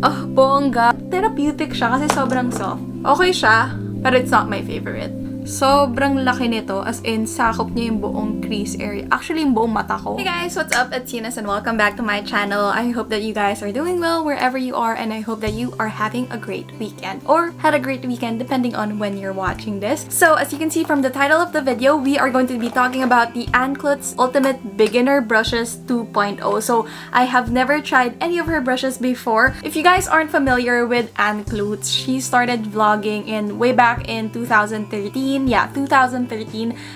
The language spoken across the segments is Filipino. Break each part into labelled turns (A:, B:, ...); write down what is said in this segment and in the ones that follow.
A: Oh, bongga. Therapeutic siya kasi sobrang soft. Okay siya, but it's not my favorite. Sobrang laki nito, as in, sakop niya yung buong crease area. Actually, yung buong mata ko. Hey guys, what's up? It's Eunice and welcome back to my channel. I hope that you guys are doing well wherever you are, and I hope that you are having a great weekend. Or had a great weekend, depending on when you're watching this. So, as you can see from the title of the video, we are going to be talking about the Clutz Ultimate Beginner Brushes 2.0. So, I have never tried any of her brushes before. If you guys aren't familiar with Clutz, she started vlogging way back in 2013. Yeah, 2013.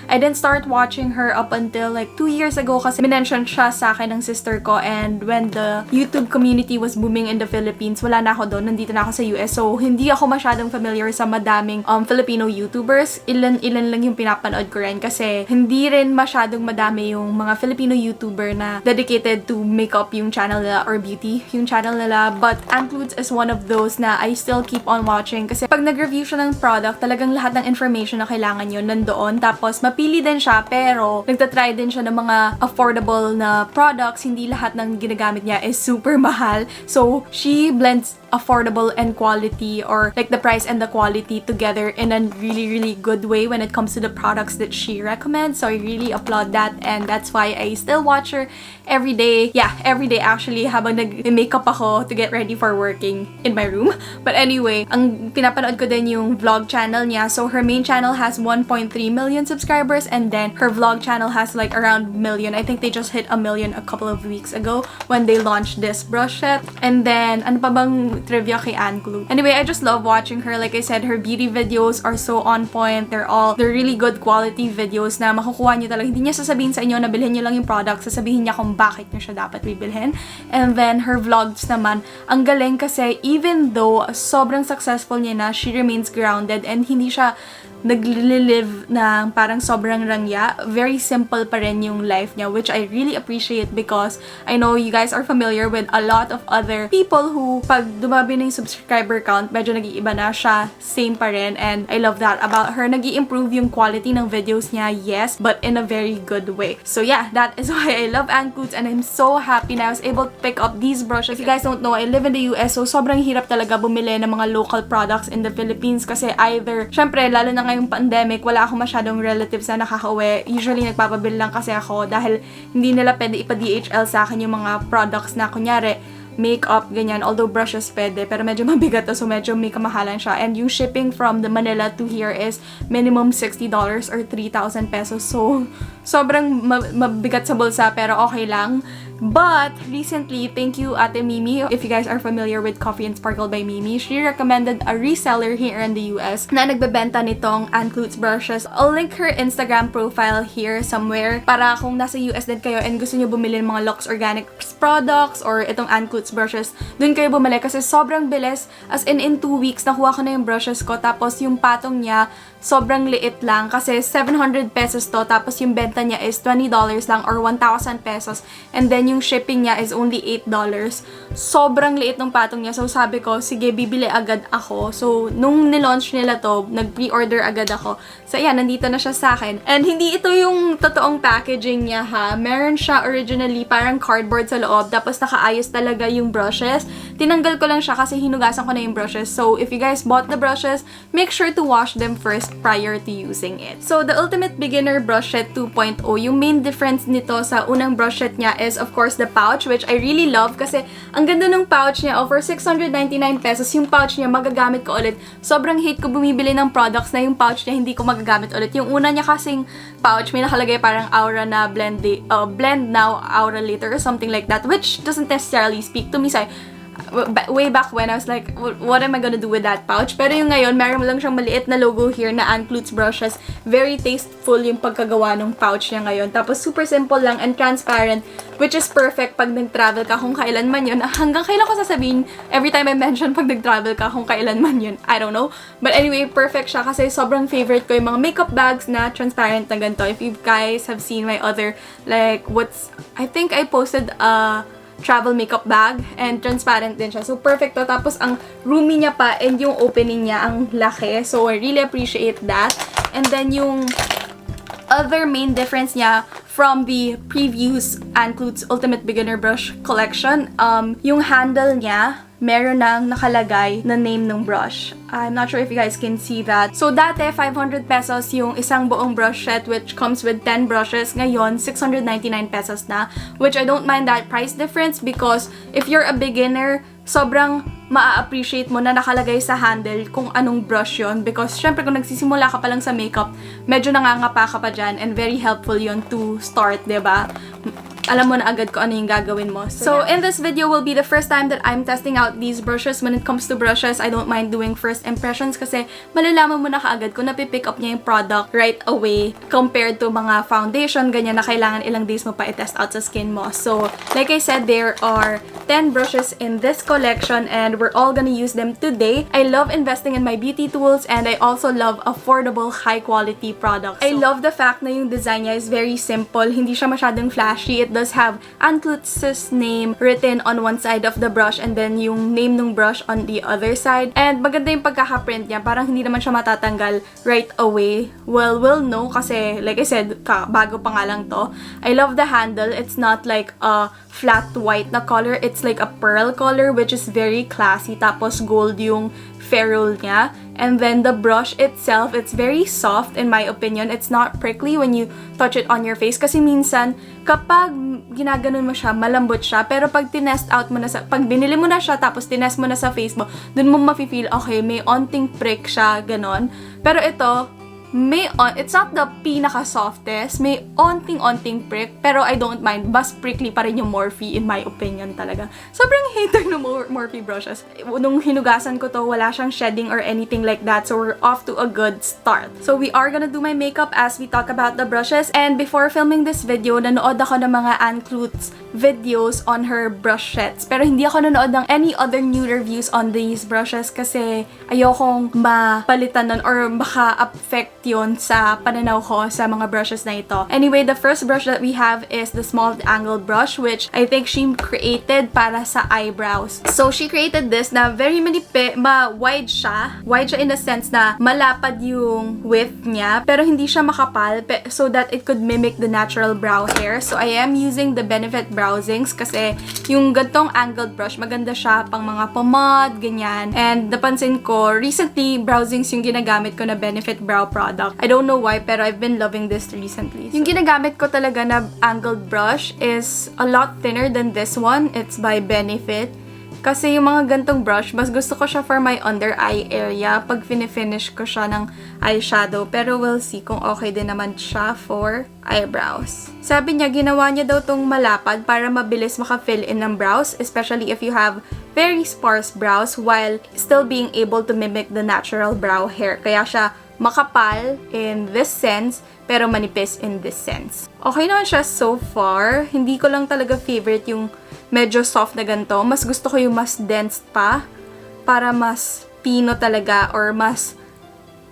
A: I didn't start watching her up until like 2 years ago kasi minention siya sa akin ng sister ko, and when the YouTube community was booming in the Philippines, wala na ako doon, nandito na ako sa US. So, hindi ako masyadong familiar sa madaming Filipino YouTubers. Ilan lang yung pinapanood ko rin kasi hindi rin masyadong madami yung mga Filipino YouTuber na dedicated to makeup yung channel nila or beauty yung channel nila. But Clutz is one of those na I still keep on watching kasi pag nag-review siya ng product, talagang lahat ng information na kailangan yun nandoon. Tapos, mapili din siya, pero nagtatry din siya ng mga affordable na products. Hindi lahat ng ginagamit niya is super mahal. So, she blends affordable and quality, or like the price and the quality together in a really, really good way when it comes to the products that she recommends. So, I really applaud that, and that's why I still watch her every day. Yeah, every day actually, habang nag-makeup ako to get ready for working in my room. But anyway, ang pinapanood ko din yung vlog channel niya. So, her main channel has 1.3 million subscribers, and then her vlog channel has like around million. I think they just hit 1 million a couple of weeks ago when they launched this brush set. And then, ano pa bang trivia kay Clutz? Anyway, I just love watching her. Like I said, her beauty videos are so on point. They're really good quality videos na makukuha niyo talaga. Hindi niya sasabihin sa inyo na bilhin niyo lang yung product, sasabihin niya kung bakit niyo siya dapat bibilhin. And then, her vlogs naman, ang galing kasi even though sobrang successful niya na, she remains grounded and hindi siya naglilive na parang sobrang rangya. Very simple pa rin yung life niya, which I really appreciate because I know you guys are familiar with a lot of other people who pag dumabi na yung subscriber count, medyo nag-iiba na siya, same pa rin, and I love that about her. Nag-i-improve yung quality ng videos niya, yes, but in a very good way. So yeah, that is why I love Clutz, and I'm so happy na I was able to pick up these brushes. If you guys don't know, I live in the US, so sobrang hirap talaga bumili ng mga local products in the Philippines kasi either, syempre, lalo na ngayong pandemic, wala akong masyadong relatives na nakakauwi. Usually, nagpapabil lang kasi ako dahil hindi nila pwede ipa-DHL sa akin yung mga products na, kunyari, makeup, ganyan. Although brushes pwede, pero medyo mabigat to, so medyo may kamahalan siya. And yung shipping from the Manila to here is minimum $60 or 3,000 pesos. So, sobrang mabigat sa bulsa, pero okay lang. But, recently, thank you Ate Mimi. If you guys are familiar with Coffee and Sparkle by Mimi, she recommended a reseller here in the US na nagbebenta nitong Clutz brushes. I'll link her Instagram profile here somewhere para kung nasa US din kayo and gusto nyo bumili ng mga Lux Organics products or itong Clutz brushes, dun kayo bumili kasi sobrang bilis. As in 2 weeks, nakuha ko na yung brushes ko. Tapos yung patong niya, sobrang liit lang kasi 700 pesos to. Tapos yung benta niya is $20 lang or 1,000 pesos. And then yung shipping niya is only $8. Sobrang liit ng patong niya. So, sabi ko, sige, bibili agad ako. So, nung nilaunch nila to, nag-pre-order agad ako. So, ayan, nandito na siya sa akin. And hindi ito yung totoong packaging niya, ha. Meron siya originally parang cardboard sa loob. Tapos, nakaayos talaga yung brushes. Tinanggal ko lang siya kasi hinugasan ko na yung brushes. So, if you guys bought the brushes, make sure to wash them first prior to using it. So, the Ultimate Beginner Brush Set 2.0, yung main difference nito sa unang brush set niya is, of course, the pouch, which I really love kasi ang ganda ng pouch niya. Over 699 pesos yung pouch niya, magagamit ko ulit. Sobrang hate ko bumibili ng products na yung pouch niya hindi ko magagamit ulit. Yung una niya kasing pouch, may nakalagay parang aura na blend now, aura later, or something like that, which doesn't necessarily speak to me. So, way back when, I was like, what am I gonna do with that pouch? Pero yung ngayon, meron lang siyang maliit na logo here na Clutz brushes. Very tasteful yung pagkagawa ng pouch niya ngayon. Tapos, super simple lang and transparent, which is perfect pag nag-travel ka kung kailan man yun. Hanggang kailan ko sasabihin, every time I mention pag nag-travel ka kung kailan man yun. I don't know. But anyway, perfect siya kasi sobrang favorite ko yung mga makeup bags na transparent na ganito. If you guys have seen my other, like, I think I posted a travel makeup bag and transparent din siya. So, perfect to. Tapos, ang roomy niya pa and yung opening niya ang laki. So, I really appreciate that. And then, yung other main difference niya from the previous Clutz Ultimate Beginner Brush Collection, yung handle niya, meron nang nakalagay na name ng brush. I'm not sure if you guys can see that. So, dati, 500 pesos yung isang buong brush set which comes with 10 brushes. Ngayon, 699 pesos na, which I don't mind that price difference because if you're a beginner, sobrang maa-appreciate mo na nakalagay sa handle kung anong brush yon because syempre kung nagsisimula ka pa lang sa makeup, medyo nangangapa ka pa dyan and very helpful yon to start, diba? Alam mo na agad kung ano yung gagawin mo. So, in this video will be the first time that I'm testing out these brushes. When it comes to brushes, I don't mind doing first impressions kasi malalaman mo na kaagad kung napipick up niya yung product right away compared to mga foundation, ganyan na kailangan ilang days mo pa i-test out sa skin mo. So, like I said, there are 10 brushes in this collection and we're all gonna use them today. I love investing in my beauty tools and I also love affordable, high-quality products. I love the fact na yung design niya is very simple. Hindi siya masyadong flashy. It does have Clutz's name written on one side of the brush and then yung name ng brush on the other side. And maganda yung pagkaka-print niya. Parang hindi naman siya matatanggal right away. Well, we'll know kasi like I said, bago pa nga lang to. I love the handle. It's not like a flat white na color. It's like a pearl color which is very classy. Tapos gold yung ferrule niya. And then the brush itself, it's very soft in my opinion. It's not prickly when you touch it on your face. Kasi minsan, kapag ginaganon mo siya, malambot siya. Pero pag tinest out mo na pag binili mo na siya, tapos tinest mo na sa face mo, dun mo mafe-feel, okay, may onting prick siya, ganon. Pero ito, it's not the pinaka-softest. May onting prick, pero I don't mind. Mas prickly pa rin yung Morphe in my opinion talaga. Sobrang hater ng Morphe brushes. Nung hinugasan ko to, wala siyang shedding or anything like that. So we're off to a good start. So we are gonna do my makeup as we talk about the brushes. And before filming this video, nanood ako ng mga Clutz videos on her brush sets. Pero hindi ako nanood ng any other new reviews on these brushes kasi ayokong mapalitan nun or baka affect yun sa pananaw ko sa mga brushes na ito. Anyway, the first brush that we have is the small angled brush which I think she created para sa eyebrows. So, she created this na very wide siya. Wide siya in the sense na malapad yung width niya pero hindi siya makapal so that it could mimic the natural brow hair. So, I am using the Benefit Browsings kasi yung gantong angled brush, maganda siya pang mga pomade, ganyan. And napansin ko, recently, Browsings yung ginagamit ko na Benefit Brow product. I don't know why, pero I've been loving this recently. Yung ginagamit ko talaga na angled brush is a lot thinner than this one. It's by Benefit. Kasi yung mga gantong brush, mas gusto ko siya for my under eye area pag finish ko siya ng eyeshadow. Pero we'll see kung okay din naman siya for eyebrows. Sabi niya, ginawa niya daw tong malapad para mabilis maka-fill in ng brows, especially if you have very sparse brows while still being able to mimic the natural brow hair. Kaya siya makapal in this sense, pero manipis in this sense. Okay naman siya so far. Hindi ko lang talaga favorite yung medyo soft na ganito. Mas gusto ko yung mas dense pa para mas pino talaga or mas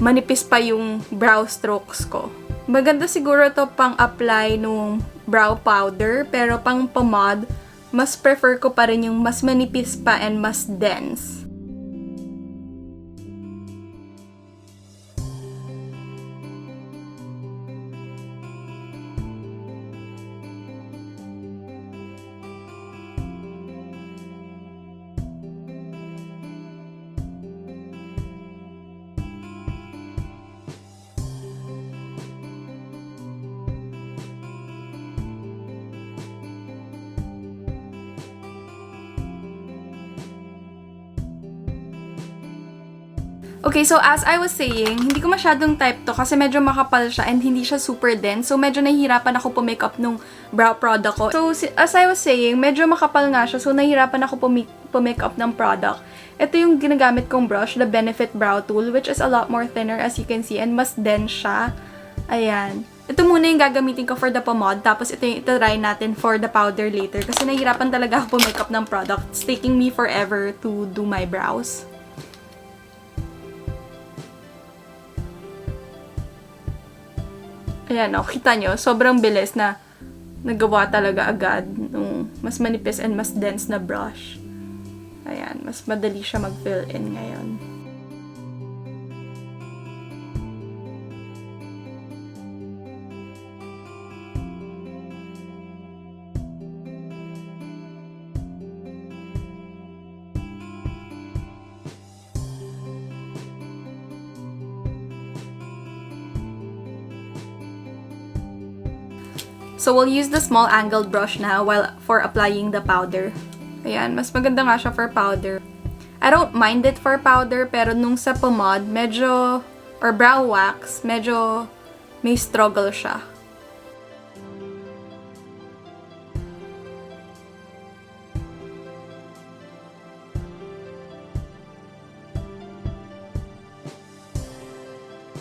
A: manipis pa yung brow strokes ko. Maganda siguro to pang apply nung brow powder, pero pang pomade, mas prefer ko pa rin yung mas manipis pa and mas dense. Okay, so as I was saying, hindi ko masyadong type to kasi medyo makapal siya and hindi siya super dense. So, medyo nahihirapan ako pumakeup nung brow product ko. So, as I was saying, medyo makapal nga siya. So, nahihirapan ako pumakeup ng product. Ito yung ginagamit kong brush, the Benefit Brow Tool, which is a lot more thinner as you can see and mas dense siya. Ayan. Ito muna yung gagamitin ko for the pomade, tapos ito yung itry natin for the powder later kasi nahihirapan talaga ako pumakeup ng product. It's taking me forever to do my brows. Ayan, kita nyo, sobrang bilis na nagawa talaga agad nung mas manipis and mas dense na brush. Ayan, mas madali siya mag-fill in ngayon. So, we'll use the small angled brush now for applying the powder. Ayan, mas maganda nga siya for powder. I don't mind it for powder, pero nung sa pomade, medyo, or brow wax, medyo may struggle siya.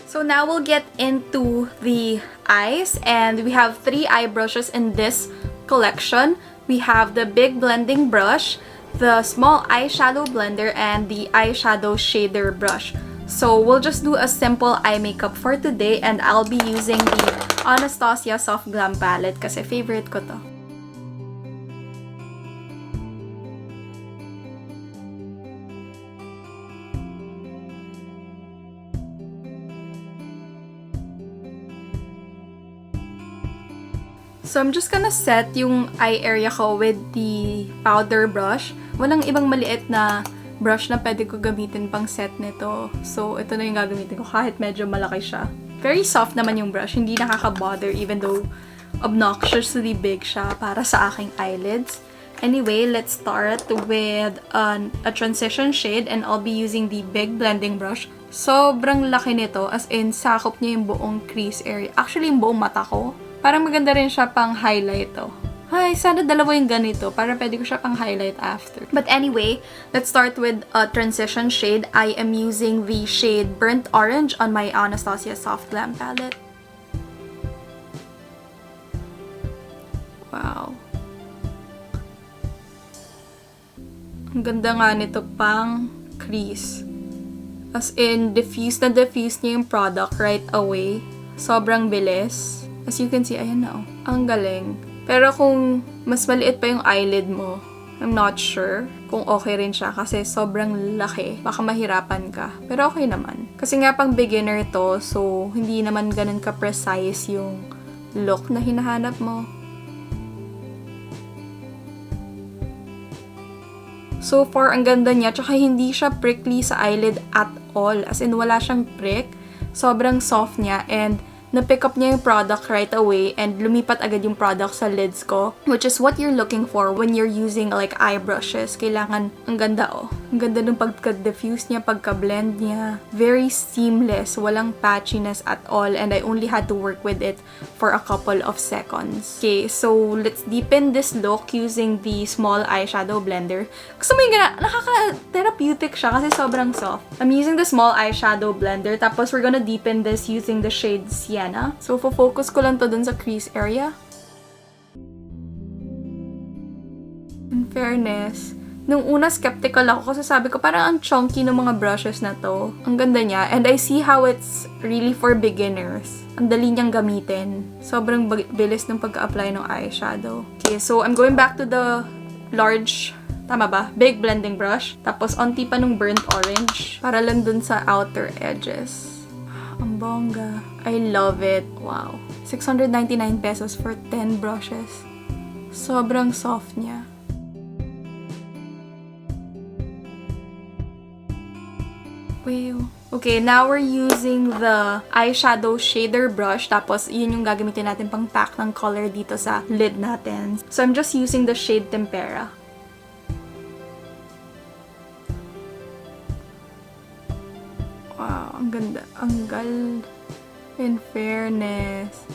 A: So now we'll get into the eyes, and we have 3 eye brushes in this collection. We have the big blending brush, the small eyeshadow blender, and the eyeshadow shader brush. So we'll just do a simple eye makeup for today, and I'll be using the Anastasia Soft Glam palette kasi favorite ko to. So, I'm just gonna set yung eye area ko with the powder brush. Walang ibang maliit na brush na pwede ko gamitin pang set nito. So, ito na yung gagamitin ko kahit medyo malaki siya. Very soft naman yung brush. Hindi nakaka-bother even though obnoxiously big siya para sa aking eyelids. Anyway, let's start with a transition shade, and I'll be using the big blending brush. Sobrang laki nito, as in, sakop niya yung buong crease area. Actually, yung buong mata ko. Parang maganda rin siya pang highlight to. Ay, sana dalawa yung ganito para pwede ko siya pang highlight after. But anyway, let's start with a transition shade. I am using the shade Burnt Orange on my Anastasia Soft Glam palette. Wow. Ang ganda nga nito pang crease. As in, diffuse na diffuse niya yung product right away. Sobrang bilis. As you can see, ayan na oh. Ang galing. Pero kung mas maliit pa yung eyelid mo, I'm not sure kung okay rin siya kasi sobrang laki. Baka mahirapan ka. Pero okay naman. Kasi nga pang beginner to, so hindi naman ganun ka-precise yung look na hinahanap mo. So far, ang ganda niya. Tsaka hindi siya prickly sa eyelid at all. As in, wala siyang prick. Sobrang soft niya, and na-pick up niya yung product right away, and lumipat agad yung product sa lids ko, which is what you're looking for when you're using like eye brushes. Kailangan, ang ganda oh. Ang ganda ng pagka-diffuse niya, pagka-blend niya. Very seamless, walang patchiness at all, and I only had to work with it for a couple of seconds. Okay, so let's deepen this look using the small eyeshadow blender. Gusto mo yung nakaka-therapeutic siya kasi sobrang soft. I'm using the small eyeshadow blender, tapos we're gonna deepen this using the shade Sienna. So, focus ko lang to dun sa crease area. In fairness, nung una skeptical ako kasi sabi ko parang ang chunky ng mga brushes na to. Ang ganda niya, and I see how it's really for beginners. Ang dali niyang gamitin. Sobrang bilis ng pagka-apply ng eyeshadow. Okay, so I'm going back to the large, tama ba? Big blending brush. Tapos, onti pa nung burnt orange para lang dun sa outer edges. Ang bongga. I love it. Wow. 699 pesos for 10 brushes. Sobrang soft niya. Wow. Okay, now we're using the eyeshadow shader brush. Tapos, yun yung gagamitin natin pang pack ng color dito sa lid natin. So, I'm just using the shade Tempera. Wow, ang ganda. Ang in fairness.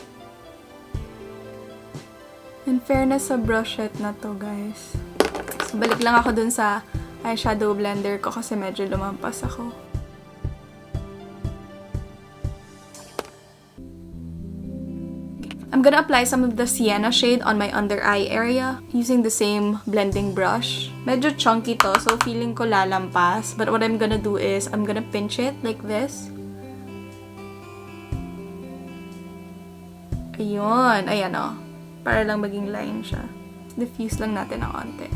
A: In fairness sa brush set na to, guys. So, balik lang ako dun sa eyeshadow blender ko kasi medyo lumampas ako. I'm gonna apply some of the Sienna shade on my under eye area using the same blending brush. Medyo chunky to, so feeling ko lalampas. But what I'm gonna do is, I'm gonna pinch it like this. Ayun. Ayan o. Para lang maging line siya. Diffuse lang natin ng onte.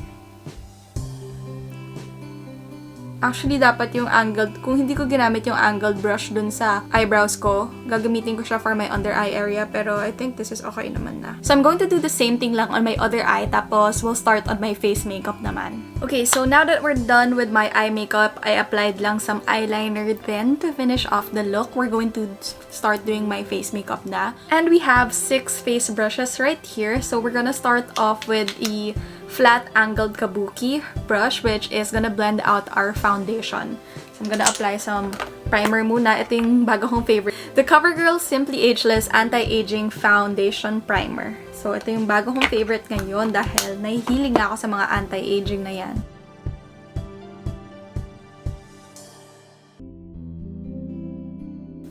A: Actually, dapat yung angled, kung hindi ko ginamit yung angled brush dun sa eyebrows ko, gagamitin ko siya for my under eye area, pero I think this is okay naman na. So I'm going to do the same thing lang on my other eye, tapos we'll start on my face makeup naman. Okay, so now that we're done with my eye makeup, I applied lang some eyeliner. Then, to finish off the look, we're going to start doing my face makeup na. And we have 6 face brushes right here, so we're gonna start off with a flat angled kabuki brush, which is gonna blend out our foundation. So I'm gonna apply some primer muna. Ito yung bago kong favorite. The CoverGirl Simply Ageless Anti-Aging Foundation Primer. So ito yung bago kong favorite ngayon dahil nahihilig na ako sa mga anti-aging na yan.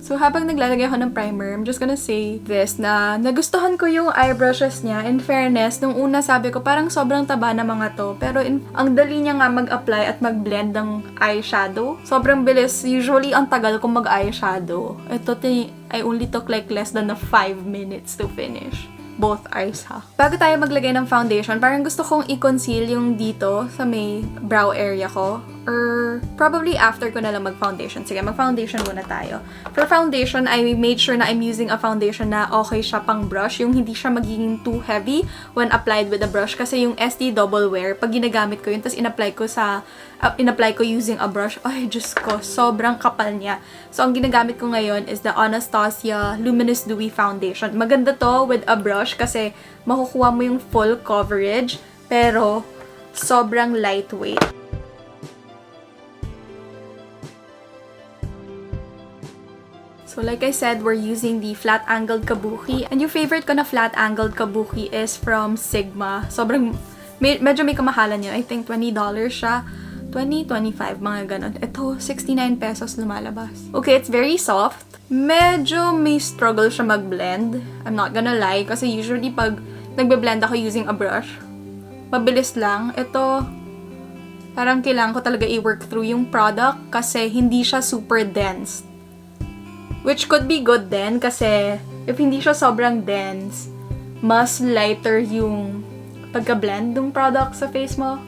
A: So, habang naglalagay ako ng primer, I'm just gonna say this, na nagustuhan ko yung eye brushes niya. In fairness, nung una sabi ko, parang sobrang taba na mga to. Pero ang dali niya nga mag-apply at mag-blend ng eyeshadow. Sobrang bilis. Usually, ang tagal kong mag-eyeshadow. Ito, I only took like less than 5 minutes to finish. Both eyes, ha. Bago tayo maglagay ng foundation, parang gusto kong i-conceal yung dito sa may brow area ko. Or probably after ko na lang mag-foundation. Sige, mag-foundation muna tayo. For foundation, I made sure na I'm using a foundation na okay siya pang brush. Yung hindi siya magiging too heavy when applied with a brush. Kasi yung SD Double Wear, pag ginagamit ko yun, tapos in-apply ko using a brush, ay, Diyos ko, sobrang kapal niya. So, ang ginagamit ko ngayon is the Anastasia Luminous Dewy Foundation. Maganda to with a brush kasi makukuha mo yung full coverage, pero sobrang lightweight. So, like I said, we're using the flat-angled kabuki. And yung favorite ko na flat-angled kabuki is from Sigma. Sobrang, medyo may kamahalan yun. I think $20 siya. 20, 25, mga ganon. Ito, 69 pesos lumalabas. Okay, it's very soft. Medyo may struggle siya mag-blend. I'm not gonna lie. Kasi usually pag nagbe-blend ako using a brush, mabilis lang. Ito, parang kailangan ko talaga i-work through yung product kasi hindi siya super dense. Which could be good din kasi if hindi siya sobrang dense, mas lighter yung pagka-blend ng product sa face mo.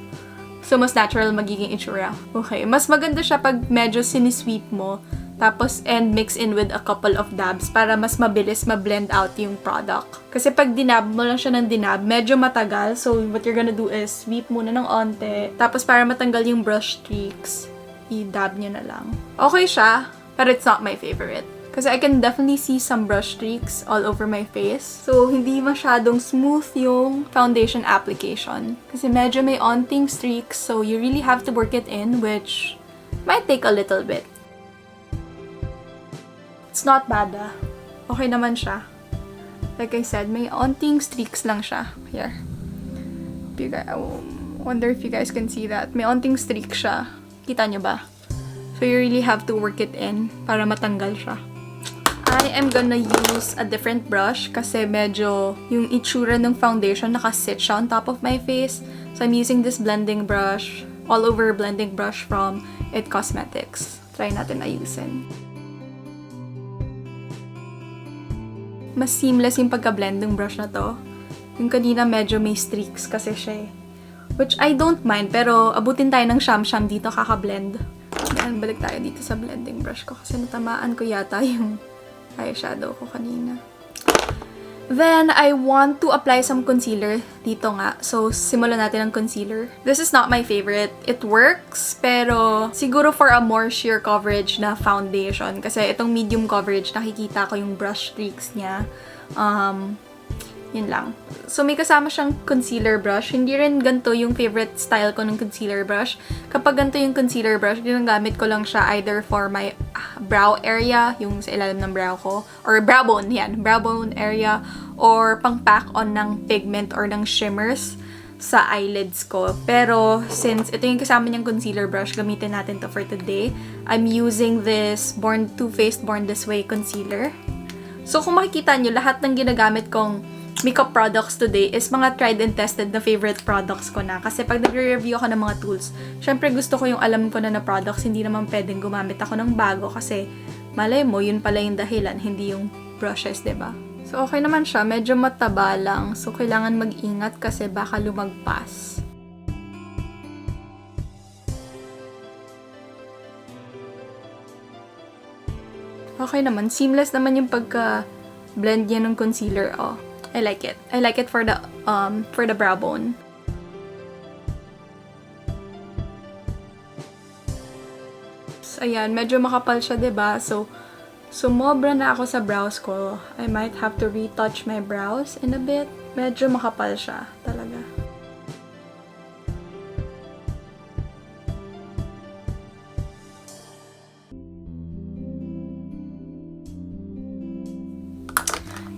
A: So, mas natural magiging itsura. Okay, mas maganda siya pag medyo sinisweep mo tapos and mix in with a couple of dabs para mas mabilis ma-blend out yung product. Kasi pag dinab mo lang siya ng dinab, medyo matagal. So, what you're gonna do is sweep muna ng onte. Tapos para matanggal yung brush streaks, i-dab nyo na lang. Okay siya, but it's not my favorite. Kasi I can definitely see some brush streaks all over my face. So, hindi masyadong smooth yung foundation application. Kasi medyo may onting streaks, so you really have to work it in, which might take a little bit. It's not bad, ah. Okay naman siya. Like I said, may onting streaks lang siya. Here. I wonder if you guys can see that. May onting streak siya. Kita nyo ba? So, you really have to work it in para matanggal siya. I am gonna use a different brush kasi medyo yung itsura ng foundation nakasit siya on top of my face. So, I'm using this blending brush, all over blending brush from It Cosmetics. Try natin ayusin. Mas seamless yung pagka-blend ng brush na to. Yung kanina medyo may streaks kasi siya eh. Which I don't mind, pero abutin tayo ng sham-sham dito kaka-blend. Ayan, balik tayo dito sa blending brush ko kasi natamaan ko yata yung eyeshadow ko kanina. Then, I want to apply some concealer dito nga. So, simulan natin ang concealer. This is not my favorite. It works, pero siguro for a more sheer coverage na foundation. Kasi itong medium coverage, nakikita ko yung brush streaks niya. Yun lang. So, may kasama siyang concealer brush. Hindi rin ganito yung favorite style ko ng concealer brush. Kapag ganito yung concealer brush, ginagamit ko lang siya either for my brow area, yung sa ilalim ng brow ko, or brow bone, yan, brow bone area, or pang-pack on ng pigment or ng shimmers sa eyelids ko. Pero, since ito yung kasama niyang concealer brush, gamitin natin to for today. I'm using this Too Faced Born This Way concealer. So, kung makikita nyo, lahat ng ginagamit kong makeup products today is mga tried and tested na favorite products ko na. Kasi pag nagre-review ako ng mga tools, syempre gusto ko yung alam ko na products, hindi naman pwedeng gumamit ako ng bago kasi malay mo, yun pala yung dahilan, hindi yung brushes, diba? So, okay naman siya. Medyo mataba lang. So, kailangan mag-ingat kasi baka lumagpas. Okay naman. Seamless naman yung pagka-blend niya ng concealer. Oh, I like it. I like it for the brow bone. So, ayan. Medyo makapal siya, diba? So, sumobra na ako sa brows ko. I might have to retouch my brows in a bit. Medyo makapal siya talaga.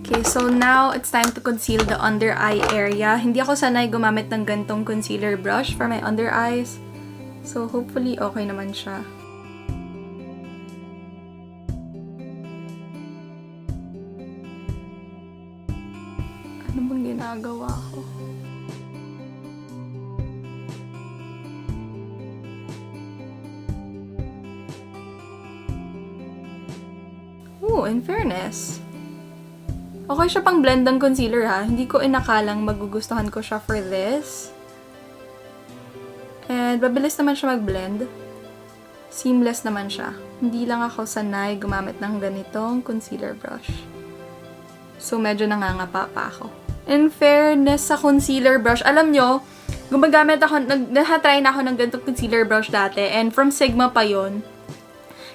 A: Okay, so now it's time to conceal the under eye area. Hindi ako sanay gumamit ng gantong concealer brush for my under eyes. So hopefully okay naman siya. Ano bang ginagawa ko? Ooh, in fairness, okay siya pang blend ng concealer ha. Hindi ko inakalang magugustuhan ko siya for this. And mabilis naman siya mag-blend. Seamless naman siya. Hindi lang ako sanay gumamit ng ganitong concealer brush. So medyo nangangapa pa ako. In fairness sa concealer brush, alam nyo, gumagamit ako, nagtatry na ako ng ganitong concealer brush dati. And from Sigma pa yon.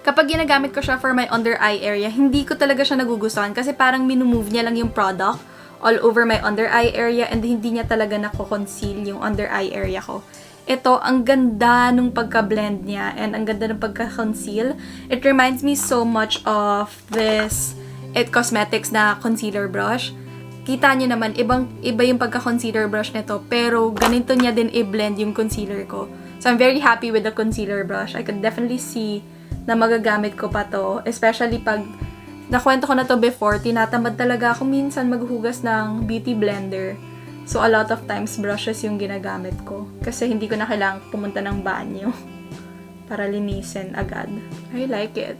A: Kapag ginagamit ko siya for my under eye area, hindi ko talaga siya nagugustuhan kasi parang minumove niya lang yung product all over my under eye area and hindi niya talaga nako-conceal yung under eye area ko. Ito, ang ganda nung pagka-blend niya and ang ganda ng pagka-conceal. It reminds me so much of this It Cosmetics na concealer brush. Kita niyo naman, iba yung pagka-concealer brush nito, pero ganito niya din i-blend yung concealer ko. So, I'm very happy with the concealer brush. I could definitely see na magagamit ko pa to. Especially pag nakwento ko na to before, tinatamad talaga ako minsan maghugas ng beauty blender. So, a lot of times, brushes yung ginagamit ko. Kasi hindi ko na kailangang pumunta ng banyo para linisin agad. I like it.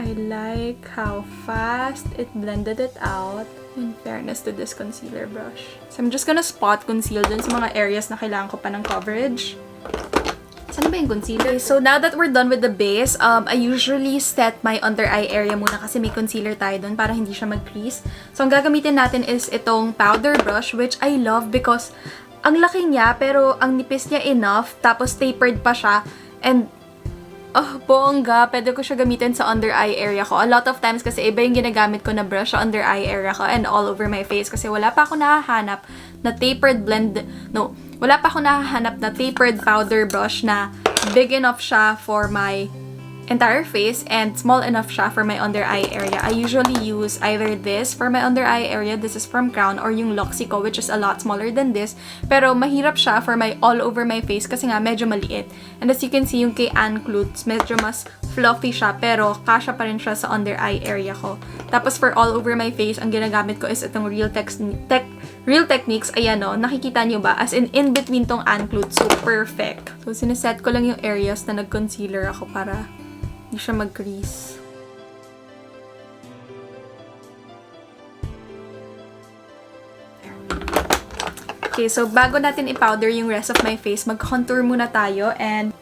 A: I like how fast it blended it out. In fairness to this concealer brush. So, I'm just gonna spot conceal dun sa mga areas na kailangan ko pa ng coverage. Saan ba yung concealer? So, now that we're done with the base, I usually set my under eye area muna kasi may concealer tayo dun para hindi siya mag-crease. So, ang gagamitin natin is itong powder brush, which I love because ang laki niya, pero ang nipis niya enough, tapos tapered pa siya, and oh, bongga, pwede ko siya gamitin sa under eye area ko. A lot of times kasi iba yung ginagamit ko na brush sa under eye area ko and all over my face kasi wala pa ako nahahanap na tapered wala pa ako nahahanap na tapered powder brush na big enough siya for my entire face and small enough siya for my under eye area. I usually use either this for my under eye area, this is from Crown, or yung Luxico, which is a lot smaller than this. Pero mahirap siya for my all over my face kasi nga medyo maliit. And as you can see, yung kay Clutz, medyo mas fluffy siya pero kasya pa rin siya sa under eye area ko. Tapos for all over my face, ang ginagamit ko is itong Real Techniques. Ayan o, nakikita nyo ba? As in between tong Clutz. So, perfect. So, sineset ko lang yung areas na nag-concealer ako para hindi siya mag-crease. Okay, so bago natin i-powder yung rest of my face, mag-contour muna tayo and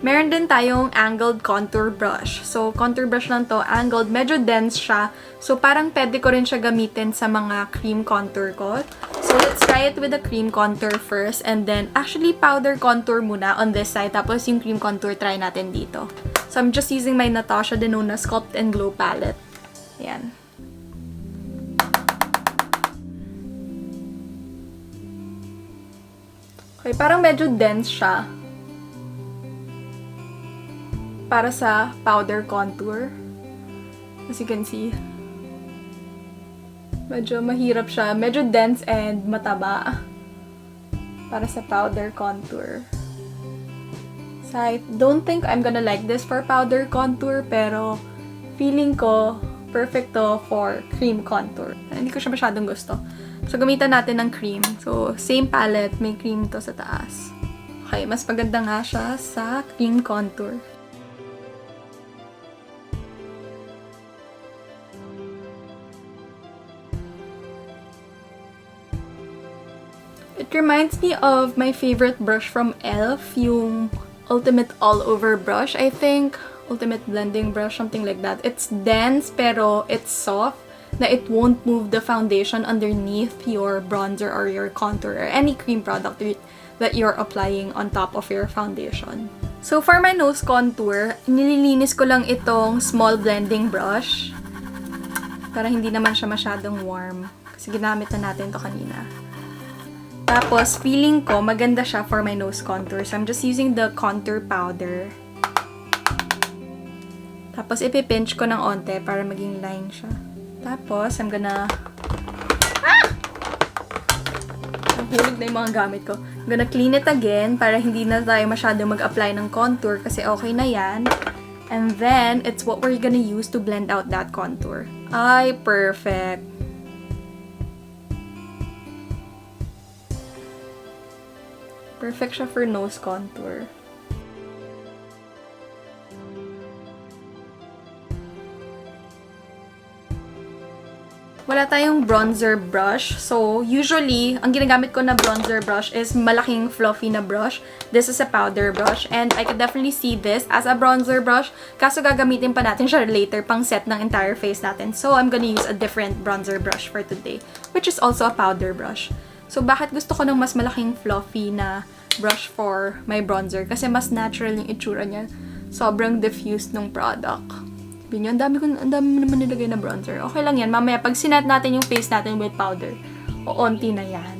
A: meron din tayong angled contour brush. So, contour brush lang to, angled, medyo dense siya. So, parang pwede ko rin siya gamitin sa mga cream contour ko. So, let's try it with the cream contour first and then actually powder contour muna on this side. Tapos yung cream contour try natin dito. So, I'm just using my Natasha Denona Sculpt and Glow palette. Ayan. Okay, parang medyo dense siya para sa powder contour. As you can see, medyo mahirap siya. Medyo dense and mataba para sa powder contour. So, I don't think I'm gonna like this for powder contour, pero feeling ko perfect to for cream contour. Hindi ko siya masyadong gusto. So, gamitan natin ng cream. So, same palette, may cream to sa taas. Okay, mas maganda nga siya sa cream contour. It reminds me of my favorite brush from e.l.f., yung Ultimate All Over brush, I think. Ultimate Blending Brush, something like that. It's dense, pero it's soft, na it won't move the foundation underneath your bronzer or your contour or any cream product that you're applying on top of your foundation. So, for my nose contour, nililinis ko lang itong small blending brush para hindi naman siya masyadong warm. Kasi ginamit na natin to kanina. Tapos, feeling ko, maganda siya for my nose contour. So, I'm just using the contour powder. Tapos, ipipinch ko ng onte para maging line siya. Tapos, I'm gonna... Nahulog na yung mga gamit ko. I'm gonna clean it again para hindi na tayo masyado mag-apply ng contour kasi okay na yan. And then, it's what we're gonna use to blend out that contour. Ay, perfect! Perfect siya for nose contour. Wala tayong bronzer brush. So, usually, ang ginagamit ko na bronzer brush is malaking fluffy na brush. This is a powder brush. And I could definitely see this as a bronzer brush. Kaso gagamitin pa natin siya later pang set ng entire face natin. So, I'm gonna use a different bronzer brush for today. Which is also a powder brush. So, bakit gusto ko ng mas malaking fluffy na brush for my bronzer? Kasi mas natural yung itsura niya. Sobrang diffused ng product. Sabi niyo, ang dami naman nilagay na bronzer. Okay lang yan. Mamaya, pag sinat natin yung face natin with powder, onti na yan.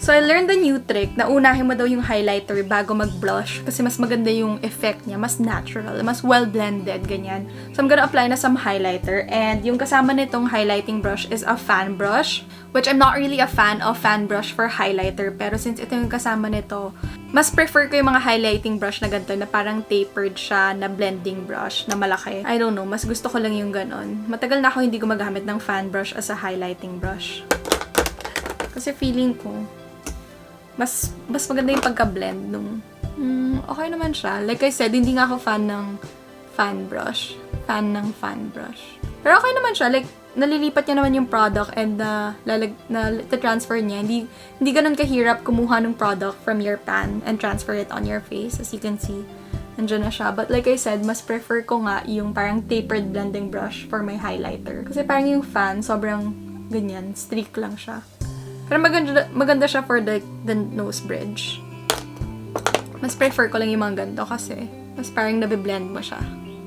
A: So, I learned a new trick na unahin mo daw yung highlighter bago mag-blush kasi mas maganda yung effect niya, mas natural, mas well-blended, ganyan. So, I'm gonna apply na some highlighter and yung kasama nitong highlighting brush is a fan brush, which I'm not really a fan of fan brush for highlighter, pero since ito yung kasama nito, mas prefer ko yung mga highlighting brush na ganito na parang tapered siya na blending brush na malaki. I don't know, mas gusto ko lang yung ganon. Matagal na ako hindi gumagamit ng fan brush as a highlighting brush. Kasi feeling ko, mas maganda yung pagka-blend nung... okay naman siya. Like I said, hindi nga ako fan ng fan brush. Fan ng fan brush. Pero okay naman siya. Like, nalilipat niya naman yung product and na-transfer niya. Hindi ganun kahirap kumuha ng product from your pan and transfer it on your face. As you can see, nandiyan na siya. But like I said, mas prefer ko nga yung parang tapered blending brush for my highlighter. Kasi parang yung fan, sobrang ganyan. Streak lang siya. Pero maganda siya for the nose bridge. Mas prefer ko lang yung mga ganito kasi mas parang nabiblend mo siya.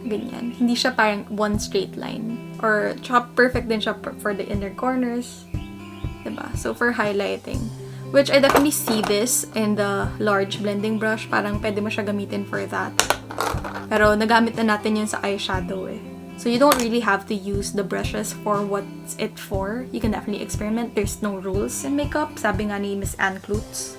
A: Ganyan. Hindi siya parang one straight line. Or, tsaka perfect din siya for the inner corners. Diba? So, for highlighting. Which I definitely see this in the large blending brush. Parang pwede mo siya gamitin for that. Pero, nagamit na natin yun sa eyeshadow eh. So, you don't really have to use the brushes for what's it for. You can definitely experiment. There's no rules in makeup. Sabi nga ni Miss Clutz.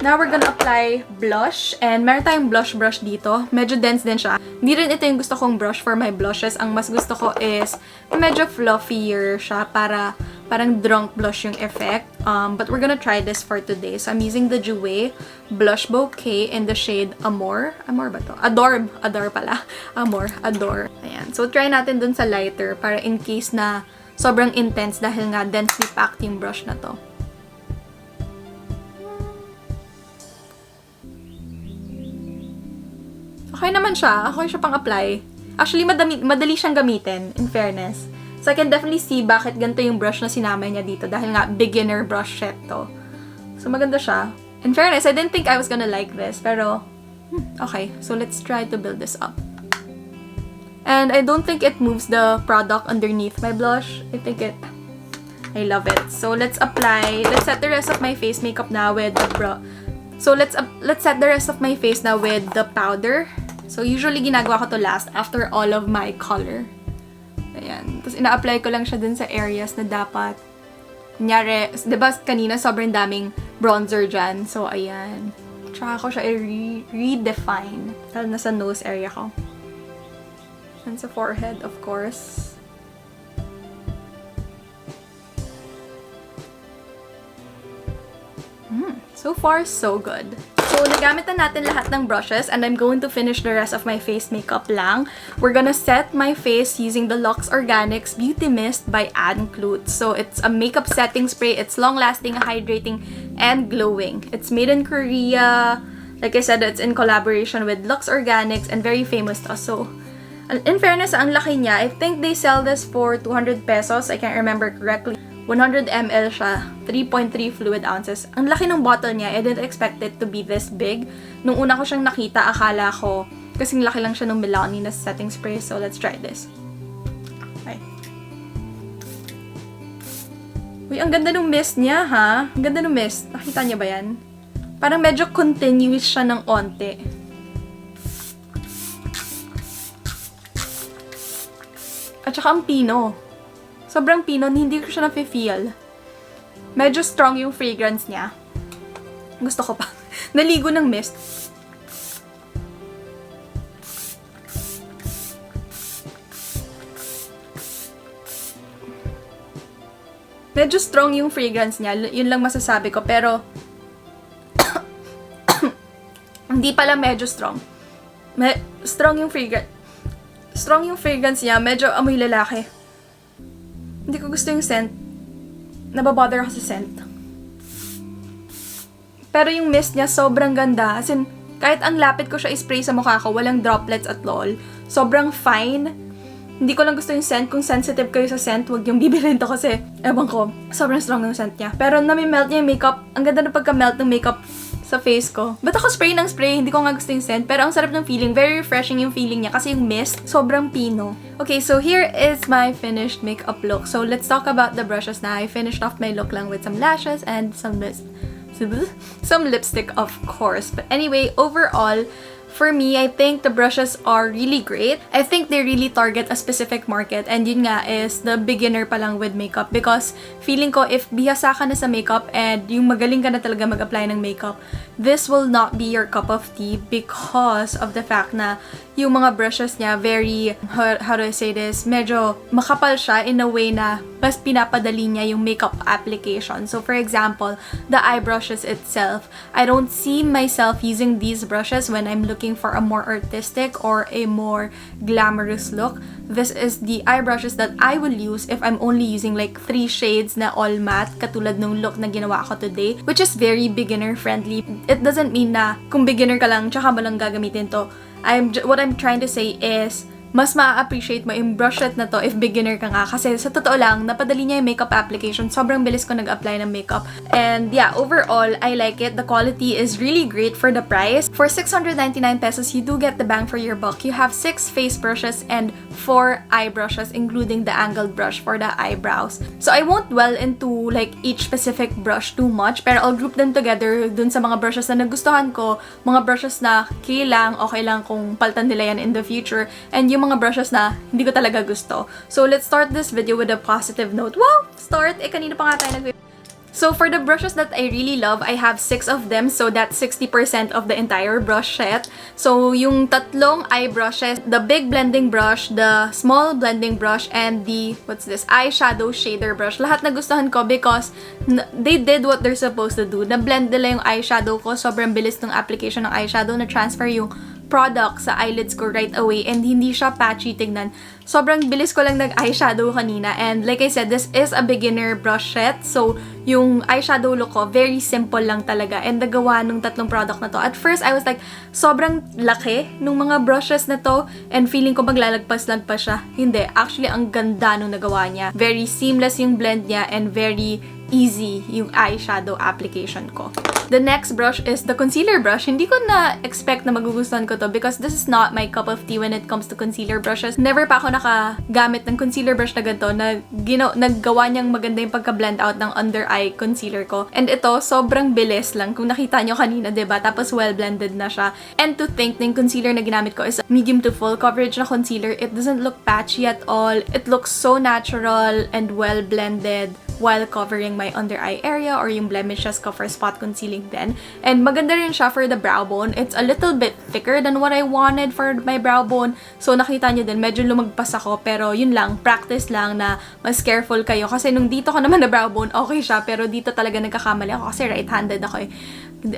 A: Now, we're gonna apply blush. And meron tayong blush brush dito. Medyo dense din siya. Hindi rin ito yung gusto kong brush for my blushes. Ang mas gusto ko is medyo fluffier siya para parang drunk blush yung effect. But we're gonna try this for today. So, I'm using the Jouer Blush Bouquet in the shade Amor. Amor ba to? Adore. Adore pala. Amor. Adore. Ayan. So, try natin dun sa lighter para in case na sobrang intense dahil nga densely packed yung brush na to. Okay naman siya. Okay siya pang-apply. Actually, madali siyang gamitin, in fairness. So, I can definitely see bakit ganito yung brush na sinamay niya dito dahil nga beginner brush set to. So, maganda siya. In fairness, I didn't think I was gonna like this, pero okay. So, let's try to build this up. And I don't think it moves the product underneath my blush. I love it. So, let's set the rest of my face makeup now with the let's set the rest of my face now with the powder. So, usually ginagawa ko to last after all of my color. Ayan. Tapos, ina-apply ko lang siya dun sa areas na dapat. Kunyari, diba kanina sobrang daming bronzer dyan. So, ayan. Tsaka ko siya redefine. Lalo na sa nose area ko. And sa forehead, of course. So far, so good. So, nagamit na natin lahat ng brushes and I'm going to finish the rest of my face makeup lang. We're gonna set my face using the Luxe Organics Beauty Mist by Clutz. So, it's a makeup setting spray. It's long-lasting, hydrating, and glowing. It's made in Korea. Like I said, it's in collaboration with Luxe Organics and very famous to. So, in fairness, ang laki niya. I think they sell this for 200 pesos. I can't remember correctly. 100 ml siya, 3.3 fluid ounces. Ang laki ng bottle niya, I didn't expect it to be this big. Nung una ko siyang nakita, akala ko, kasing laki lang siya ng Milani na setting spray. So, let's try this. Okay. Uy, ang ganda ng mist niya, ha? Ang ganda ng mist. Nakita niya ba yan? Parang medyo continuous siya ng onte. At saka ang pino. Sobrang pino, hindi ko siya na-feel. Medyo strong yung fragrance niya. Gusto ko pa. Naligo ng mist. Medyo strong yung fragrance niya. Yun lang masasabi ko. Pero, hindi pala medyo strong. Strong yung fragrance. Strong yung fragrance niya. Medyo amoy lalaki. Hindi ko gusto yung scent. Nababother ako sa scent. Pero yung mist niya, sobrang ganda. As in, kahit ang lapit ko siya i-spray sa mukha ko, walang droplets at all. Sobrang fine. Hindi ko lang gusto yung scent. Kung sensitive kayo sa scent, huwag yung bibilhin to kasi, ewan ko, sobrang strong ng scent niya. Pero nami-melt niya yung makeup. Ang ganda na pagka-melt ng makeup sa face ko. Ba't ako spray ng spray? Hindi ko nga gusto yung scent. Pero ang sarap ng feeling. Very refreshing yung feeling niya. Kasi yung mist, sobrang pino. Okay, so here is my finished makeup look. So let's talk about the brushes na. I finished off my look lang with some lashes and some lipstick, of course. But anyway, overall, for me, I think the brushes are really great. I think they really target a specific market. And yun nga is the beginner pa lang with makeup. Because feeling ko, if bihasa ka na sa makeup and yung magaling ka na talaga mag-apply ng makeup, this will not be your cup of tea because of the fact na yung mga brushes niya very, how do I say this, medyo makapal siya in a way na mas pinapadali niya yung makeup application. So for example, the eye brushes itself, I don't see myself using these brushes when I'm looking for a more artistic or a more glamorous look. This is the eye brushes that I will use if I'm only using like 3 shades na all matte, katulad nung look na ginawa ko today, which is very beginner friendly. It doesn't mean na kung beginner ka lang, tsaka mo lang gagamitin to. What I'm trying to say is, mas ma-appreciate mo yung brush set na to if beginner ka nga. Kasi sa totoo lang, napadali niya yung makeup application. Sobrang bilis ko nag-apply ng makeup. And yeah, overall, I like it. The quality is really great for the price. For 699 pesos, you do get the bang for your buck. You have 6 face brushes and 4 eye brushes, including the angled brush for the eyebrows. So I won't dwell into like each specific brush too much, pero I'll group them together dun sa mga brushes na nagustuhan ko, mga brushes na okay lang kung paltan nila yan in the future, and yung mga brushes na hindi ko talaga gusto. So, let's start this video with a positive note. Wow! Start! Kanina pa nga tayo So, for the brushes that I really love, I have 6 of them. So, that's 60% of the entire brush set. So, yung tatlong eye brushes, the big blending brush, the small blending brush, and the, eyeshadow shader brush. Lahat nagustuhan ko because they did what they're supposed to do. Na-blend nila yung eyeshadow ko. Sobrang bilis ng application ng eyeshadow. Na-transfer yung product sa eyelids ko right away and hindi siya patchy tignan. Sobrang bilis ko lang nag-eyeshadow kanina and like I said, this is a beginner brush set. So, yung eyeshadow look ko, very simple lang talaga and nagawa nung tatlong product na to. At first, I was like, sobrang laki nung mga brushes na to and feeling ko maglalagpas-lagpas siya. Hindi. Actually, ang ganda nung nagawa niya. Very seamless yung blend niya and very easy yung eyeshadow application ko. The next brush is the concealer brush. Hindi ko na-expect na magugustuhan ko to because this is not my cup of tea when it comes to concealer brushes. Never pa ako nakagamit ng concealer brush na ganito na naggawa niyang maganda yung pagka-blend out ng under eye concealer ko. And ito, sobrang bilis lang. Kung nakita niyo kanina, diba? Tapos well-blended na siya. And to think na yung concealer na ginamit ko is medium to full coverage na concealer. It doesn't look patchy at all. It looks so natural and well-blended. while covering my under eye area or yung blemishes ko for spot concealing din. And maganda rin siya for the brow bone. It's a little bit thicker than what I wanted for my brow bone. So nakita nyo din, medyo lumagpas ako. Pero yun lang, practice lang na mas careful kayo. Kasi nung dito ko naman na brow bone, okay siya. Pero dito talaga nagkakamali ako kasi right-handed ako eh.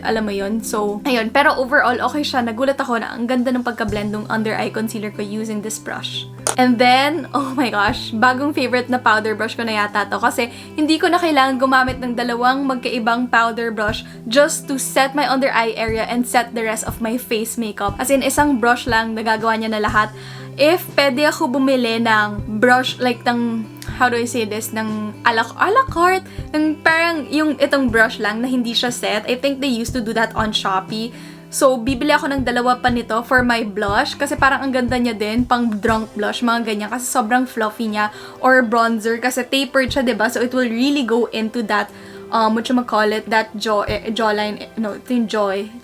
A: Alam mo yun. So, ayun. Pero overall, okay siya. Nagulat ako na ang ganda ng pagka-blend ng under eye concealer ko using this brush. And then, oh my gosh, bagong favorite na powder brush ko na yata to. Kasi hindi ko na kailangan gumamit ng dalawang magkaibang powder brush just to set my under eye area and set the rest of my face makeup. As in, isang brush lang, nagagawa niya na lahat. If pwede ako bumili ng brush, like ng, how do I say this, ng a la carte, ng parang yung itong brush lang na hindi siya set. I think they used to do that on SHOPEE. So, bibili ako ng dalawa pa nito for my blush kasi parang ang ganda niya din, pang drunk blush, mga ganyan, kasi sobrang fluffy niya. Or bronzer kasi tapered siya, diba? So, it will really go into that whatchamacallit, that jawline, no, yung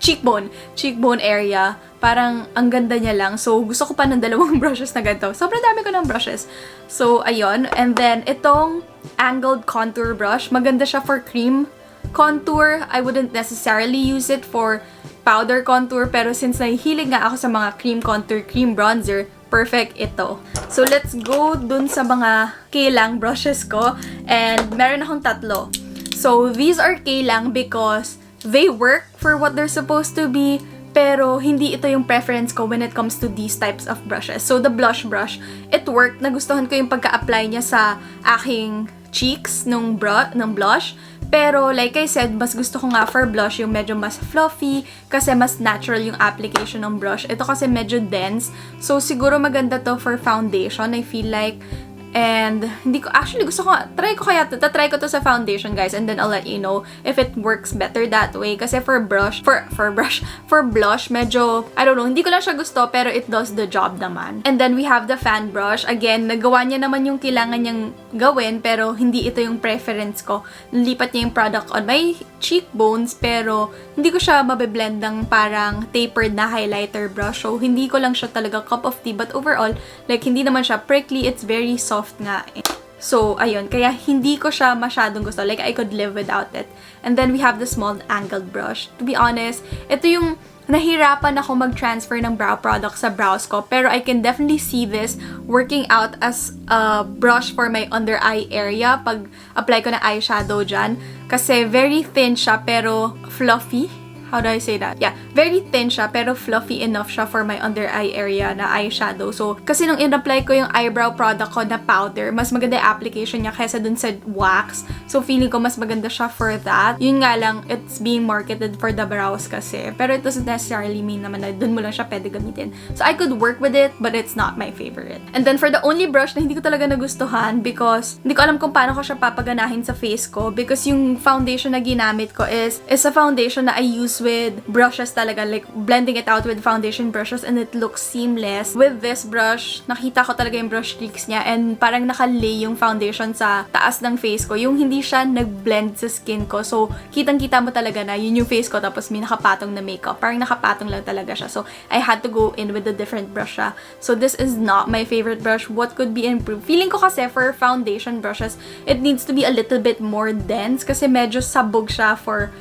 A: cheekbone area. Parang ang ganda niya lang. So, gusto ko pa ng dalawang brushes na ganito. Sobrang dami ko ng brushes. So, ayun. And then, itong angled contour brush, maganda siya for cream contour. I wouldn't necessarily use it for powder contour, pero since nahihilig nga ako sa mga cream contour, cream bronzer, perfect ito. So, let's go dun sa mga K-lang brushes ko. And meron akong tatlo. So, these are K-lang because they work for what they're supposed to be, pero hindi ito yung preference ko when it comes to these types of brushes. So, the blush brush, it worked. Nagustuhan ko yung pagka-apply niya sa aking cheeks ng blush. Pero, like I said, mas gusto ko nga for blush yung medyo mas fluffy kasi mas natural yung application ng brush. Ito kasi medyo dense. So, siguro maganda to for foundation, I feel like. And, hindi ko, actually, tatry ko to sa foundation, guys, and then I'll let you know if it works better that way. Kasi for blush, medyo, I don't know, hindi ko lang siya gusto, pero it does the job naman. And then we have the fan brush. Again, nagawa niya naman yung kailangan niyang gawin, pero hindi ito yung preference ko. Nalipat niya yung product on my cheekbones, pero hindi ko siya mabiblend ng parang tapered na highlighter brush. So, hindi ko lang siya talaga cup of tea, but overall, like, hindi naman siya prickly, it's very soft nga eh. So, ayun. Kaya hindi ko siya masyadong gusto. Like, I could live without it. And then, we have the small angled brush. To be honest, ito yung nahirapan ako mag-transfer ng brow product sa brows ko. Pero I can definitely see this working out as a brush for my under eye area pag apply ko na eyeshadow dyan. Kasi very thin siya pero fluffy. How do I say that? Yeah, very thin siya pero fluffy enough siya for my under eye area na eyeshadow. So, kasi nung in-apply ko yung eyebrow product ko na powder, mas maganda yung application niya kaysa dun sa wax. So, feeling ko mas maganda siya for that. Yun nga lang, it's being marketed for the brows kasi. Pero it doesn't necessarily mean naman na dun mo lang siya pwede gamitin. So, I could work with it, but it's not my favorite. And then, for the only brush na hindi ko talaga nagustuhan because hindi ko alam kung paano ko siya papaganahin sa face ko because yung foundation na ginamit ko is a foundation na I use with brushes talaga, like blending it out with foundation brushes and it looks seamless. With this brush, nakita ko talaga yung brush streaks niya and parang nakalay yung foundation sa taas ng face ko. Yung hindi siya nag-blend sa skin ko. So, kitang-kita mo talaga na yun yung face ko tapos may nakapatong na makeup. Parang nakapatong lang talaga siya. So, I had to go in with a different brush siya. So, this is not my favorite brush. What could be improved? Feeling ko kasi for foundation brushes, it needs to be a little bit more dense kasi medyo sabog siya for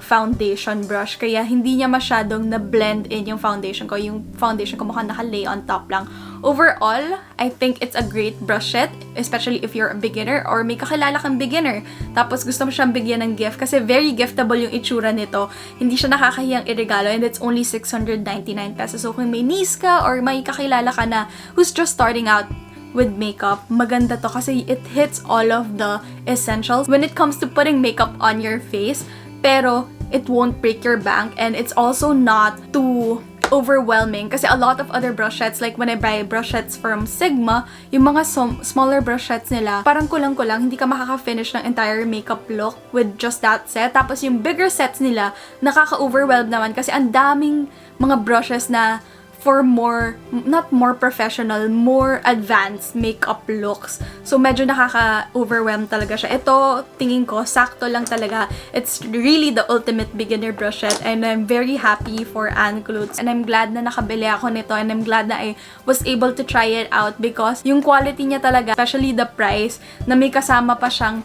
A: foundation brush. Kaya hindi niya masyadong na-blend in yung foundation ko. Yung foundation ko mukhang nakalay on top lang. Overall, I think it's a great brush set, especially if you're a beginner or may kakilala kang beginner. Tapos gusto mo siyang bigyan ng gift kasi very giftable yung itsura nito. Hindi siya nakakahiyang iregalo and it's only 699 pesos. So kung may niece ka or may kakilala ka na who's just starting out with makeup, maganda to kasi it hits all of the essentials when it comes to putting makeup on your face. Pero it won't break your bank and it's also not too overwhelming kasi a lot of other brush sets, like when I buy brush sets from Sigma, yung mga smaller brush sets nila, parang kulang-kulang, hindi ka makaka-finish ng entire makeup look with just that set. Tapos yung bigger sets nila, nakaka-overwhelm naman kasi ang daming mga brushes na for more, not more professional, more advanced makeup looks. So, medyo nakaka-overwhelm talaga siya. Ito, tingin ko, sakto lang talaga. It's really the ultimate beginner brush set, and I'm very happy for Clutz. And I'm glad na nakabili ako nito, and I'm glad na I was able to try it out because yung quality niya talaga, especially the price, na may kasama pa siyang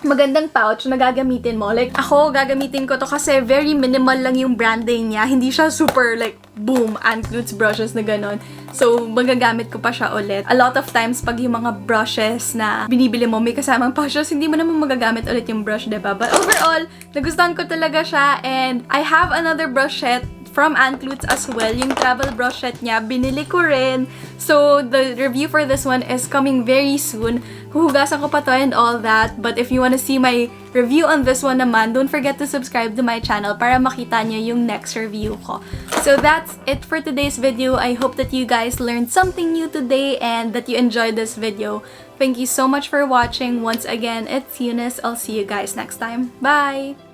A: magandang pouch na gagamitin mo. Like, ako, gagamitin ko to kasi very minimal lang yung branding niya. Hindi siya super, like, boom, Clutz brushes na ganon. So, magagamit ko pa siya ulit. A lot of times, pag yung mga brushes na binibili mo, may kasamang pouches, hindi mo naman magagamit ulit yung brush, diba? But overall, nagustuhan ko talaga siya, and I have another brush set from Clutz as well. Yung travel brush set niya, binili ko rin. So, the review for this one is coming very soon. Huhugasan ko pa to and all that. But if you wanna see my review on this one naman, don't forget to subscribe to my channel para makita nyo yung next review ko. So, that's it for today's video. I hope that you guys learned something new today and that you enjoyed this video. Thank you so much for watching. Once again, it's Eunice. I'll see you guys next time. Bye!